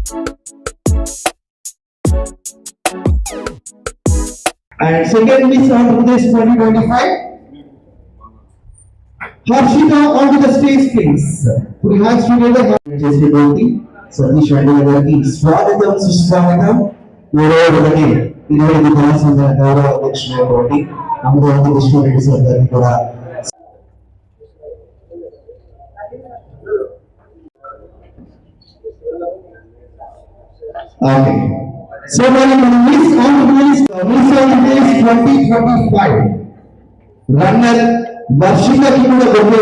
And second Miss Andhra Pradesh 2025, Harshita onto the stage, please. Put your hands together. Satish Reddy గారికి స్వాగతం సుస్వాగతం. మూడవది ఇరవై దినాల గౌరవ అధ్యక్షుడైనటువంటి అమరావతి కృష్ణారెడ్డి సార్ గారికి కూడా ఓకే. సో మరి మిస్ ఆంధ్రప్రదేశ్ 2025 రన్నర్ వర్షికకి కూడా గొప్ప.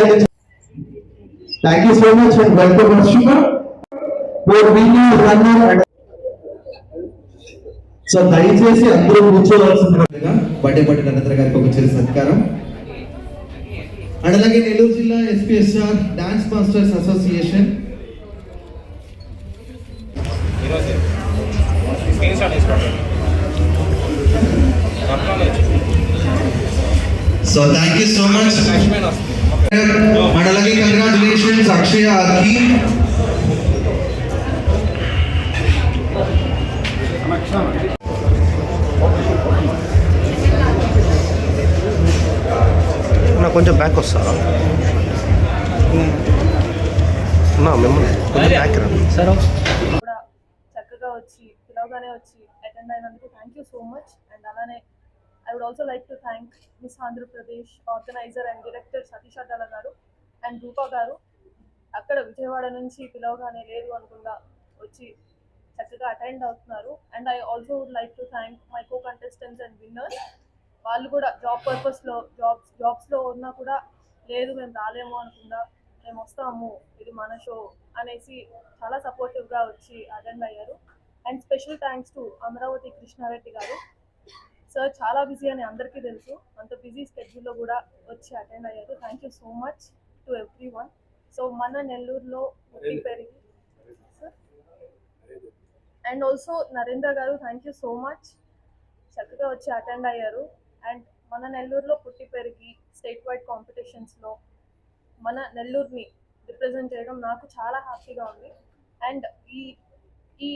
Thank you so much and welcome Varshika for being a runner. So దయచేసి అందరూ కూర్చోవలసిందిగా బర్త్డే పార్టీ అనంతర గారికి ఒక చిరు సత్కారం. అండ్ అలాగే నెల్లూరు జిల్లా SPSR dance masters association so thank you so much and అలాగే కంగ్రాచులేషన్స్ అక్షయ అఖి. కొంచెం బ్యాక్ వస్తారా మిమ్మల్ని కొంచెం బ్యాక్ రండి సార్. కూడా చక్కగా వచ్చి పిలవగానే వచ్చి అటెండ్ అయినందుకు thank you so much. And అలానే I would also like to thank miss Andhra Pradesh organiser and director Satish Addala గారు అండ్ రూపా గారు. అక్కడ విజయవాడ నుంచి పిలవగానే లేదు అనుకుండా వచ్చి చక్కగా అటెండ్ అవుతున్నారు. And I also would like to thank my co contestants and winners. వాళ్ళు కూడా జాబ్ పర్పస్లో జాబ్స్లో ఉన్నా కూడా లేదు మేము రాలేము అనుకుండా మేము వస్తాము ఇది మన షో అనేసి చాలా సపోర్టివ్గా వచ్చి అటెండ్ అయ్యారు. And special thanks to Amaravati Krishnareddy garu. Sir చాలా బిజీ అని అందరికీ తెలుసు, అంత బిజీ స్కెడ్యూల్లో కూడా వచ్చి అటెండ్ అయ్యారు. Thank you so much to every one. So మన నెల్లూరులో పుట్టి పెరిగి అండ్ ఆల్సో నరేంద్ర గారు థ్యాంక్ యూ సో మచ్, చక్కగా వచ్చి అటెండ్ అయ్యారు. అండ్ మన నెల్లూరులో పుట్టి పెరిగి స్టేట్ వైడ్ కాంపిటీషన్స్లో మన నెల్లూరుని రిప్రజెంట్ చేయడం నాకు చాలా హ్యాపీగా ఉంది. అండ్ ఈ ఈ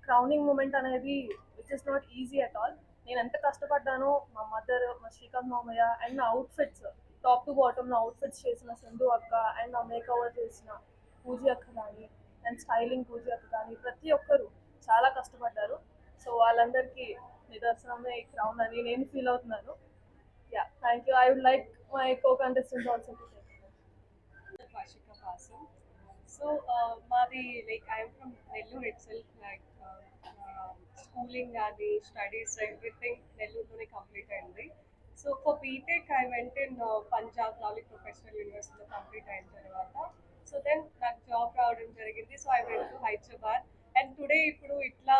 క్రౌనింగ్ మూమెంట్ అనేది which is not easy at all. నేను ఎంత కష్టపడ్డానో మా మదర్, మా శ్రీకాంత్ మామయ్య అండ్ నా అవుట్ఫిట్స్ టాప్ టు బాటమ్ నా అవుట్ఫిట్స్ చేసిన సింధు అక్క అండ్ నా మేకవర్ చేసిన పూజీ అక్క కానీ అండ్ స్టైలింగ్ పూజీ అక్క కానీ ప్రతి ఒక్కరు చాలా కష్టపడ్డారు. సో వాళ్ళందరికీ నిదర్శనమే ఈ క్రౌన్ అని నేను ఫీల్ అవుతున్నాను. Yeah thank you. I would like my co contestants also to take. Vashika Pasu. So మాది like I'm from Nellore it like schooling అది స్టడీస్ ఎవ్రీథింగ్ నెల్లూరులోనే కంప్లీట్ అయింది. So for BTech I went in Punjab Lovely Professional యూనివర్సిటీలో complete అయిన తర్వాత so then నాకు job రావడం జరిగింది. So I went to Hyderabad and today ఇప్పుడు ఇట్లా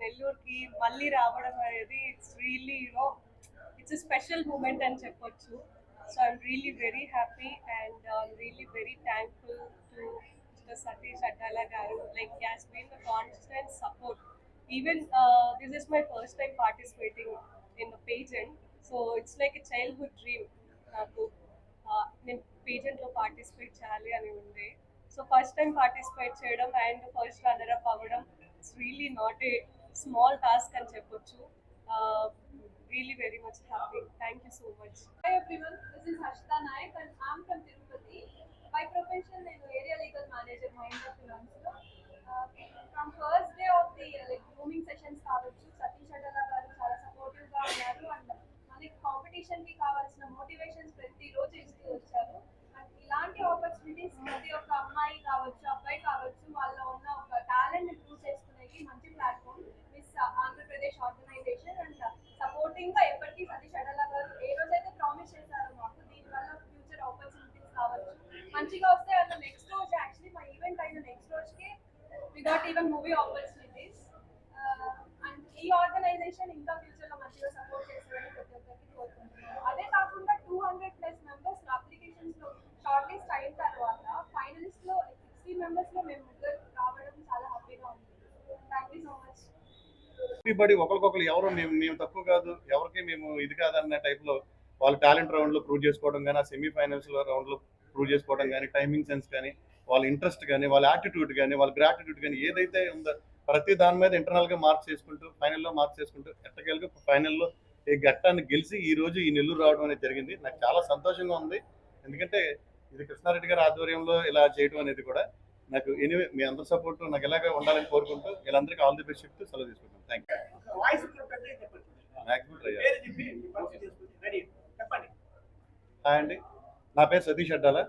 నెల్లూరుకి మళ్ళీ రావడం అనేది it's really it's a special moment అని చెప్పొచ్చు. So I'm really very happy and I'm really very thankful to Mr. Satish Addala garu. Like he has been a constant support. Even this is my first time participating in the pageant, so it's like a childhood dream. Naku నేను పేజెంట్లో participate చేయాలి అని ఉంది. So first time participate చేయడం and first runner up అవ్వడం it's really not a small task అని చెప్పొచ్చు. Really very much happy. Thank you so much. Hi everyone, this is Harshita Naik and I'm from Tirupati. By profession, I'm area legal manager Mahindra Finance. From first day of the grooming sessions కావచ్చు సతీష్ అడ్డాల గారు చాలా supportive గా ఉన్నారు and మనకి competition కి కావాల్సిన motivations ప్రతి రోజు ఇస్తూ వచ్చారు. అండ్ ఇలాంటి ఆపర్చునిటీస్ ప్రతి ఒక్క అమ్మాయి కావచ్చు అబ్బాయి కావచ్చు వాళ్ళలో ఉన్న ఒక టాలెంట్ ని ప్రూవ్ చేసుకునేకి మంచి platform Miss Andhra Pradesh organisation. And supporting గా ఎప్పటికీ సతీష్ అడ్డాల గారు ఏ రోజైతే ప్రామిస్ చేశారో మాకు దీనివల్ల ఫ్యూచర్ ఆపర్చునిటీస్ కావచ్చు మంచిగా వస్తే అన్న నెక్స్ట్ రోజు యాక్చువల్లీ మా ఈవెంట్ అయిన నెక్స్ట్ రోజుకి we got even movie opportunities. And ఈ ఆర్గనైజేషన్ ఇంకా ఫ్యూచర్ లో మంచిగా సపోర్ట్ చేస్తారని ప్రతి ఒక్కరికి కోరుకుంటున్నాను. అదే కాకుండా 200+ మెంబర్స్ అప్లికేషన్స్ లో షార్ట్ లిస్ట్ అయిన తర్వాత ఫైనలిస్ట్ లో 60 మెంబర్స్ లో మేము ముగ్గురు రావడం చాలా హ్యాపీగా ఉంది. Thank you so much. Everybody ఒకరికొకరు ఎవరు మేము తక్కువ కాదు ఎవరికి మేము ఇది కాదన్న టైప్లో వాళ్ళు టాలెంట్ రౌండ్లో ప్రూవ్ చేసుకోవడం కానీ సెమీఫైనల్స్లో రౌండ్లో ప్రూవ్ చేసుకోవడం కానీ టైమింగ్ సెన్స్ కానీ వాళ్ళ ఇంట్రెస్ట్ కానీ, వాళ్ళ యాటిట్యూడ్ కానీ, వాళ్ళ గ్రాటిట్యూడ్ కానీ ఏదైతే ఉందో ప్రతి దాని మీద ఇంటర్నల్గా మార్క్స్ చేసుకుంటూ ఫైనల్లో మార్క్స్ చేసుకుంటూ ఎట్టకేలుగా ఫైనల్లో ఈ ఘట్టాన్ని గెలిచి ఈ రోజు ఈ నెల్లూరు రావడం అనేది జరిగింది. నాకు చాలా సంతోషంగా ఉంది. ఎందుకంటే ఇది కృష్ణారెడ్డి గారి ఆధ్వర్యంలో ఇలా చేయడం అనేది కూడా నాకు ఎనివే మీ అందరి సపోర్ట్ నాకు ఇలాగే ఉండాలని కోరుకుంటూ వీళ్ళందరికీ ఆల్ ది బెస్ట్ చెప్తూ సెలవు తీసుకుంటాను. Thank you. హాయ్ అండి, నా పేరు సతీష్ అడ్డాల.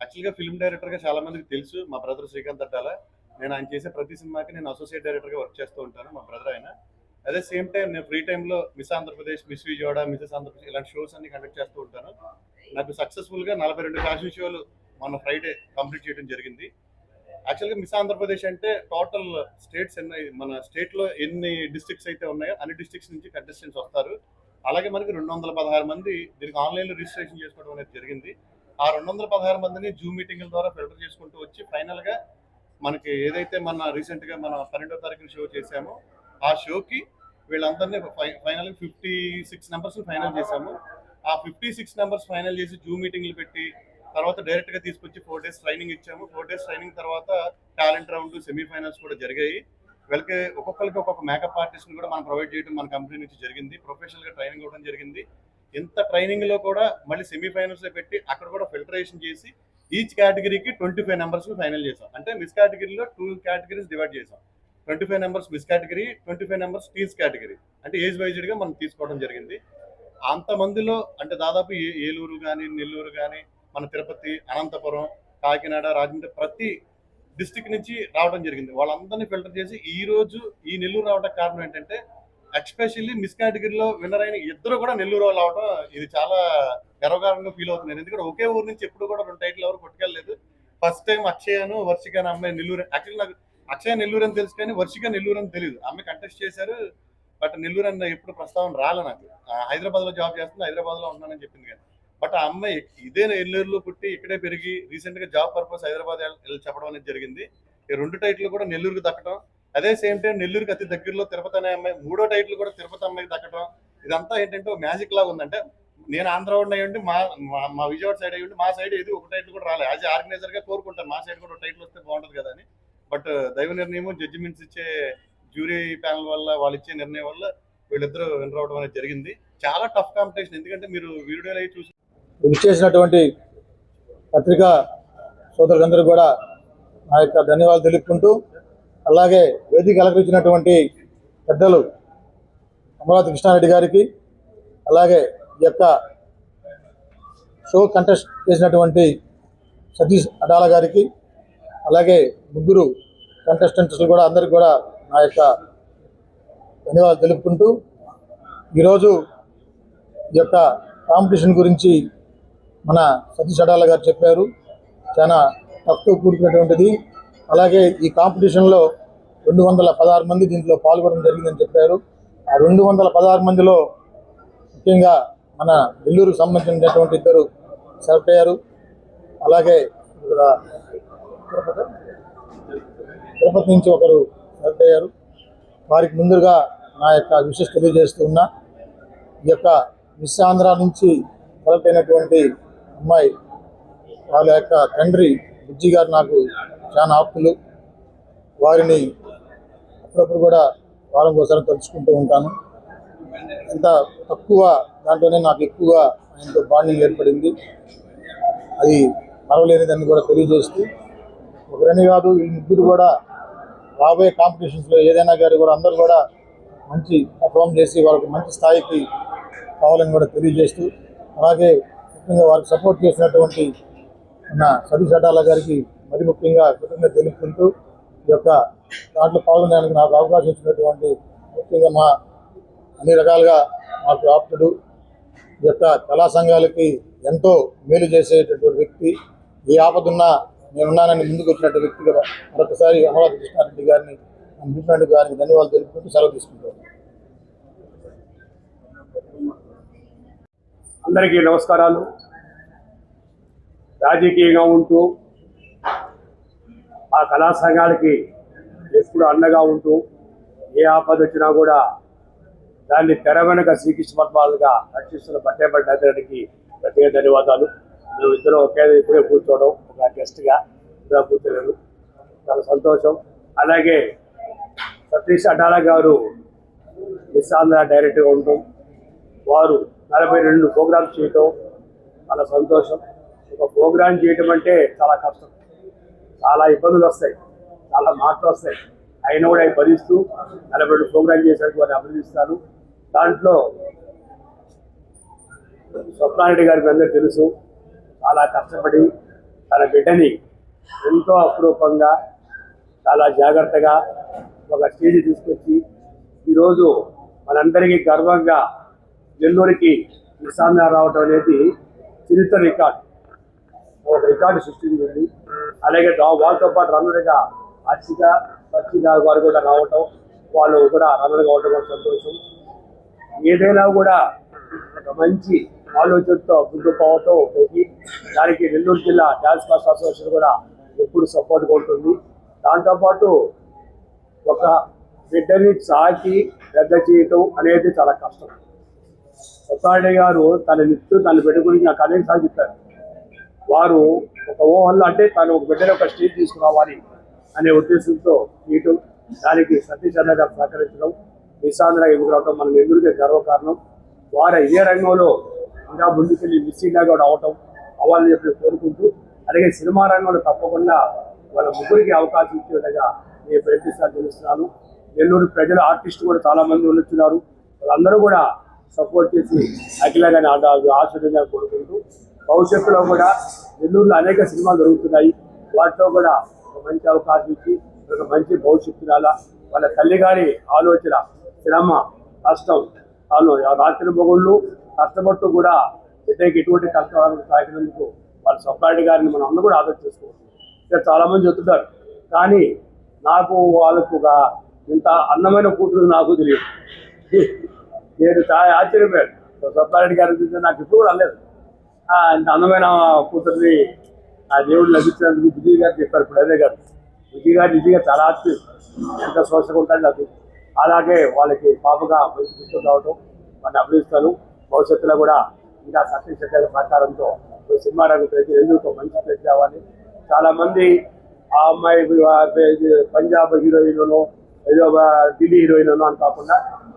యాక్చువల్గా ఫిల్మ్ డైరెక్టర్గా చాలా మందికి తెలుసు. మా బ్రదర్ శ్రీకాంత్ అడ్డాల. నేను ఆయన చేసే ప్రతి సినిమాకి నేను అసోసియేట్ డైరెక్టర్గా వర్క్ చేస్తూ ఉంటాను. మా బ్రదర్ ఆయన. అదే సేమ్ టైం నేను ఫ్రీ టైంలో miss Andhra Pradesh, miss Vijayawada, Mrs Andhra Pradesh ఇలాంటి షోస్ అన్ని కండక్ట్ చేస్తూ ఉంటాను. నాకు సక్సెస్ఫుల్గా 42 ఫ్యాషన్ షోలు మొన్న ఫ్రైడే కంప్లీట్ చేయడం జరిగింది. యాక్చువల్గా మిస్ ఆంధ్రప్రదేశ్ అంటే టోటల్ స్టేట్స్ మన స్టేట్లో ఎన్ని డిస్ట్రిక్ట్స్ అయితే ఉన్నాయో అన్ని డిస్ట్రిక్ట్స్ నుంచి కంటెస్టెంట్స్ వస్తారు. అలాగే మనకి 216 మంది దీనికి ఆన్లైన్లో రిజిస్ట్రేషన్ చేసుకోవడం అనేది జరిగింది. ఆ 216 మందిని జూమ్ మీటింగ్ల ద్వారా ఫిల్టర్ చేసుకుంటూ వచ్చి ఫైనల్గా మనకి ఏదైతే మన రీసెంట్గా మన 12వ తారీఖున షో చేశామో ఆ షోకి వీళ్ళందరినీ ఫైనల్గా 56 నెంబర్స్ ఫైనల్ చేశాము. ఆ 56 నెంబర్స్ ఫైనల్ చేసి జూమ్ మీటింగ్లు పెట్టి తర్వాత డైరెక్ట్గా తీసుకొచ్చి 4 days ట్రైనింగ్ ఇచ్చాము. 4 days ట్రైనింగ్ తర్వాత టాలెంట్ రౌండ్, సెమీఫైనల్స్ కూడా జరిగాయి. వీళ్ళకి ఒక్కొక్కరికి ఒక్కొక్క మేకప్ ఆర్టిస్ట్ని కూడా మనం ప్రొవైడ్ చేయడం మన కంపెనీ నుంచి జరిగింది. ప్రొఫెషనల్గా ట్రైనింగ్ ఇవ్వడం జరిగింది. ఇంత ట్రైనింగ్లో కూడా మళ్ళీ సెమీఫైనల్స్లో పెట్టి అక్కడ కూడా ఫిల్టరేషన్ చేసి ఈచ్ కేటగిరీకి 25 నెంబర్స్ని ఫైనల్ చేసాం. అంటే మిస్ కేటగిరీలో 2 కేటగిరీస్ డివైడ్ చేసాం. 25 numbers miss category, 25 numbers teens category, అంటే ఏజ్ వైజ్డ్గా మనం తీసుకోవడం జరిగింది. అంతమందిలో అంటే దాదాపు ఏలూరు కానీ, నెల్లూరు కానీ, మన తిరుపతి, అనంతపురం, కాకినాడ, రాజమండ్రి ప్రతి డిస్టిక్ నుంచి రావడం జరిగింది. వాళ్ళందరినీ ఫిల్టర్ చేసి ఈ రోజు ఈ నెల్లూరు రావడానికి కారణం ఏంటంటే ఎస్పెషల్లీ మిస్ కేటగిరీలో విన్నర్ అయిన ఇద్దరు కూడా నెల్లూరు వాళ్ళు అవడం ఇది చాలా గర్వకారంగా ఫీల్ అవుతున్నాను. ఎందుకంటే ఒకే ఊరు నుంచి ఎప్పుడు కూడా 2 టైటిల్ ఎవరు కొట్టుకెళ్ళలేదు. ఫస్ట్ టైం అక్షయను, వర్షిక అనే అమ్మాయి నెల్లూరు. యాక్చువల్లీ నాకు అక్షయ నెల్లూరు అని తెలుసు కానీ వర్షిక నెల్లూరు అని తెలియదు. అమ్మాయి కంటెస్ట్ చేశారు, బట్ నెల్లూరు అని ఎప్పుడు ప్రస్తావన రాలే నాకు. హైదరాబాద్లో జాబ్ చేస్తుంది, హైదరాబాద్లో ఉన్నానని చెప్పింది కానీ బట్ ఆ అమ్మాయి ఇదే నెల్లూరులో పుట్టి ఇక్కడే పెరిగి రీసెంట్గా జాబ్ పర్పస్ హైదరాబాద్ వెళ్ళి చెప్పడం అనేది జరిగింది. ఈ 2 టైటిల్ కూడా నెల్లూరుకి దక్కడం, అదే సేమ్ టైం నెల్లూరుకి అతి దగ్గరలో తిరుపతి అనే అమ్మాయి 3వ టైటిల్ కూడా తిరుపతి అమ్మాయికి దక్కడం, ఇదంతా ఏంటంటే మ్యాజిక్ లాగా ఉందంటే నేను ఆంధ్ర వాడిని అయ్యండి, మా విజయవాడ సైడ్ అయ్యండి, మా సైడ్ ఇది ఒక టైటిల్ కూడా రాలేదు. యాజ్ ఆర్గనైజర్గా కోరుకుంటాను మా సైడ్ కూడా టైటిల్ వస్తే బాగుంటుంది కదా అని. బట్ దైవ నిర్ణయం, జడ్జిమెంట్స్ ఇచ్చే జ్యూరీ ప్యానల్ వల్ల, వాళ్ళు ఇచ్చే నిర్ణయం వల్ల వీళ్ళిద్దరూ విన్ అవడం అనేది జరిగింది. చాలా టఫ్ కాంపిటీషన్. ఎందుకంటే మీరు వీడియోలో అవి చూసి విచ్చేసినటువంటి పత్రికా సోదరులందరూ కూడా నా యొక్క ధన్యవాదాలు తెలుపుకుంటూ, అలాగే వేదిక అలంకరించినటువంటి పెద్దలు అమరావతి కృష్ణారెడ్డి గారికి, అలాగే ఈ యొక్క షో కంటెస్ట్ చేసినటువంటి సతీష్ అడాల గారికి, అలాగే ముగ్గురు కంటెస్టెంట్స్ కూడా అందరికి కూడా నా యొక్క ధన్యవాదాలు తెలుపుకుంటూ, ఈరోజు ఈ యొక్క కాంపిటీషన్ గురించి మన సతీష్ అడాల గారు చెప్పారు. చాలా టఫ్తో కూడుకున్నటువంటిది. అలాగే ఈ కాంపిటీషన్లో 216 మంది దీంట్లో పాల్గొనడం జరిగిందని చెప్పారు. ఆ 216 మందిలో ముఖ్యంగా మన నెల్లూరుకు సంబంధించినటువంటి 2 సెలెక్ట్ అయ్యారు. అలాగే తిరుపతి నుంచి ఒకరు సెలెక్ట్ అయ్యారు. వారికి ముందుగా నా యొక్క విషెస్ తెలియజేస్తూ ఉన్నా. ఈ యొక్క మిస్ ఆంధ్ర నుంచి సెలెక్ట్ అయినటువంటి అమ్మాయి వాళ్ళ యొక్క తండ్రి బుజ్జి గారు నాకు చాలా ఆప్తులు. వారిని అప్పుడప్పుడు కూడా వారంకోసారి తలుచుకుంటూ ఉంటాను. ఎంత తక్కువ దాంట్లోనే నాకు ఎక్కువగా ఆయనతో బాండింగ్ ఏర్పడింది. అది మరవలేనిదని కూడా తెలియజేస్తూ, ఒకరని కాదు ఈ ముగ్గురు కూడా రాబోయే కాంపిటీషన్స్లో ఏదైనా గారు కూడా అందరూ కూడా మంచి పర్ఫామ్ చేసి వాళ్ళకి మంచి స్థాయికి కావాలని కూడా తెలియజేస్తూ, అలాగే ముఖ్యంగా వారికి సపోర్ట్ చేసినటువంటి మన సతీష్ అడాల గారికి మరి ముఖ్యంగా కృతజ్ఞత తెలుపుకుంటూ, ఈ యొక్క దాంట్లో పాల్గొనడానికి నాకు అవకాశం ఇచ్చినటువంటి ముఖ్యంగా మా అన్ని రకాలుగా మాకు ఆప్తుడు, ఈ యొక్క కళా సంఘాలకి ఎంతో మేలు చేసేటటువంటి వ్యక్తి, ఏ ఆపదున్నా నేనున్నానని ముందుకు వచ్చినట్టు వ్యక్తిగా మరొకసారి అమరావతి కృష్ణారెడ్డి గారిని గారికి ధన్యవాదాలు తెలుపుకుంటూ సెలవు తీసుకుంటాను. అందరికీ నమస్కారాలు. రాజకీయంగా ఉంటూ ఆ కళా సంఘాలకి ఎప్పుడు అండగా ఉంటూ ఏ ఆపద వచ్చినా కూడా దాన్ని తెర వెనుక శ్రీకృష్ణ పద్మాలుగా రక్షిస్తున్న పట్టేపల్లి అతనికి ప్రత్యేక ధన్యవాదాలు. మేము ఇద్దరం ఒకే ఇప్పుడే కూర్చోవడం ఒక గెస్ట్గా కూర్చోలేదు. చాలా సంతోషం. అలాగే సతీష్ అడ్డాల గారు మిస్ ఆంధ్ర డైరెక్టర్గా ఉండటం, వారు 42 ప్రోగ్రామ్స్ చేయటం చాలా సంతోషం. ఒక ప్రోగ్రామ్ చేయటం అంటే చాలా కష్టం, చాలా ఇబ్బందులు వస్తాయి, చాలా మాటలు వస్తాయి. అయినా కూడా అవి భరిస్తూ 42 ప్రోగ్రామ్ చేసేందుకు వారిని అభినందిస్తాను. దాంట్లో స్వప్నారెడ్డి గారికి అందరూ తెలుసు, చాలా కష్టపడి తన బిడ్డని ఎంతో అపురూపంగా చాలా జాగ్రత్తగా ఒక స్టేజ్ తీసుకొచ్చి ఈరోజు మనందరికీ గర్వంగా నెల్లూరుకి నిశాంగా రావటం అనేది చరిత్ర రికార్డ్, ఒక రికార్డు సృష్టించింది. అలాగే వాళ్ళతో పాటు రన్నర్గా పచ్చిగా వారు కూడా రావటం, వాళ్ళు కూడా రన్నర్ కావటం కూడా సంతోషం. ఏదైనా కూడా ఒక మంచి ఆలోచనతో ముందుకు పోవటం దానికి నెల్లూరు జిల్లా డ్యాన్స్ మాస్టర్ అసోసియేషన్ కూడా ఎప్పుడు సపోర్ట్గా ఉంటుంది. దాంతోపాటు ఒక బిడ్డని సాకి పెద్ద చేయటం అనేది చాలా కష్టం. ఒక్కడే గారు తన నిత్యం తన బిడ్డ గురించి నాకు అనేక సార్లు చెప్పారు. వారు ఒక ఊహల్లో అంటే తను ఒక బిడ్డని ఒక స్టేజ్ తీసుకురావాలి అనే ఉద్దేశంతో చేయటం, దానికి సతీష్ అన్న గారు సహకరించడం, నిశాంధ్ర ఎదుగురావడం మన నెల్లూరుకే గర్వకారణం. వారు ఇదే రంగంలో ఇంకా ముందుకెళ్ళి మిస్సీగా కూడా అవటం అవ్వాలని చెప్పి కోరుకుంటూ, అలాగే సినిమా రంగంలో తప్పకుండా వాళ్ళ ముగ్గురికి అవకాశం ఇచ్చే విధంగా నేను ప్రయత్నిస్తాను తెలుస్తున్నాను. నెల్లూరు ప్రజలు ఆర్టిస్టులు కూడా చాలా మంది ఉంటున్నారు, వాళ్ళందరూ కూడా సపోర్ట్ చేసి అఖిల గారిని ఆశీర్వదించాలని కోరుకుంటూ, భవిష్యత్తులో కూడా నెల్లూరులో అనేక సినిమాలు జరుగుతున్నాయి, వాటిలో కూడా ఒక మంచి అవకాశం ఇచ్చి ఒక మంచి భవిష్యత్తు రాలా. వాళ్ళ తల్లిగారి ఆలోచన, శ్రమ, కష్టం, తాను రాత్రి మొగుళ్ళు కష్టపడుతూ కూడా బిడ్డకి ఎటువంటి కష్టాలను సాగినందుకు వాళ్ళ స్వప్నారెడ్డి గారిని మనం అందరూ కూడా ఆదరణ చేసుకోవచ్చు. ఇక్కడ చాలామంది చెప్తున్నారు, కానీ నాకు వాళ్ళకు ఒక ఇంత అందమైన కూతురు నాకు తెలియదు. నేను చాలా ఆశ్చర్యపోయాను. స్వప్నారెడ్డి గారి చూస్తే నాకు ఇప్పుడు కూడా అనలేదు, ఇంత అందమైన కూతుర్ని ఆ దేవుడు లభించినందుకు విజయ్ గారు చెప్పారు. ఇప్పుడు అదే గారు విజయ్ గారు నిజంగా చాలా ఆశ్చర్యం, ఎంత సోషగా ఉంటాడు నాకు. అలాగే వాళ్ళకి పాపగా మంచి గుర్తు కావటం వాటిని అభినందిస్తాను. భవిష్యత్తులో కూడా ఇంకా సతీష్ గారి సహకారంతో సినిమా రంగం ప్రతి ఎందుకు మంచి పేరు కావాలి. చాలామంది ఆ అమ్మాయి పంజాబ్ హీరోయిన్ను ఏదో ఢిల్లీ హీరోయిన్ అని కాకుండా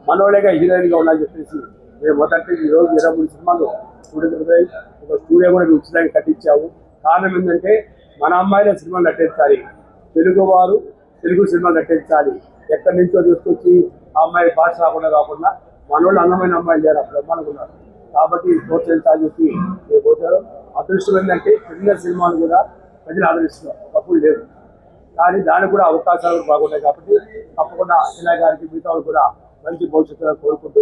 మనోళ్ళగా హీరోయిన్గా ఉండాలని చెప్పేసి మేము మొదటి ఈరోజు 23 సినిమాలు స్టూడియో ఒక స్టూడియో కూడా ఉచితంగా కట్టించాము. కారణం ఏంటంటే మన అమ్మాయిల సినిమాలు నటించాలి, తెలుగువారు తెలుగు సినిమాలు నటించాలి. ఎక్కడి నుంచో తీసుకొచ్చి ఆ అమ్మాయి భాష కాకుండా మనోళ్ళు అందమైన అమ్మాయిలు లేరు, అప్పుడు అమ్మాయిలు ఉన్నారు. కాబట్టి ప్రోత్సహించాలని చెప్పి మేము పోతారు. అదృష్టం ఏంటంటే చిన్న సినిమాలు కూడా ప్రజలు ఆదరిస్తున్నారు, ఒకప్పుడు లేదు. కానీ దానికి కూడా అవకాశాలు బాగున్నాయి. కాబట్టి తప్పకుండా అఖిల గారికి మిగతా కూడా మంచి భవిష్యత్తులో కోరుకుంటూ